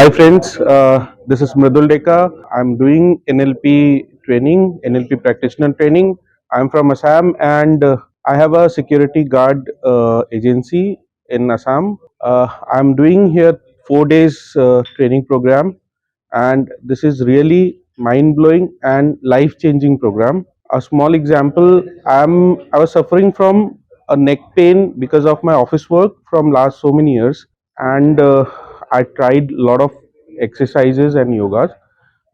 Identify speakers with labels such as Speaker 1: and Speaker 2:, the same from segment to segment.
Speaker 1: Hi friends, this is Mridul Deka. I'm doing NLP training, NLP practitioner training. I'm from Assam and I have a security guard agency in Assam. I'm doing here 4 days training program, and this is really mind blowing and life changing program. A small example: I was suffering from a neck pain because of my office work from last so many years, and I tried a lot of exercises and yogas.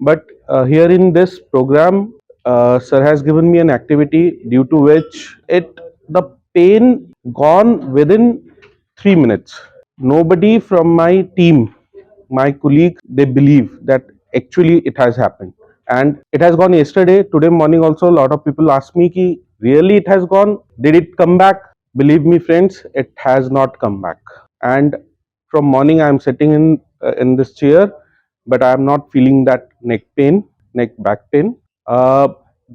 Speaker 1: But here in this program, sir has given me an activity due to which the pain gone within 3 minutes. Nobody from my team, my colleague, they believe that actually it has happened, and it has gone yesterday. Today morning also, a lot of people ask me ki really it has gone, did it come back? Believe me friends, it has not come back. And from morning I am sitting in this chair, but I am not feeling that neck pain, neck back pain. uh,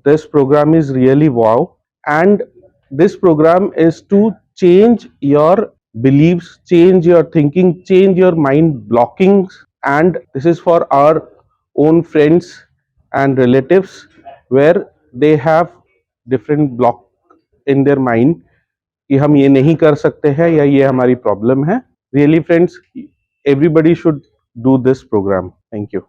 Speaker 1: this program is really wow, and this program is to change your beliefs, change your thinking, change your mind blockings. And this is for our own friends and relatives where they have different block in their mind कि हम ये नहीं कर सकते हैं या ये हमारी प्रॉब्लम है. Really friends, everybody should do this program. Thank you.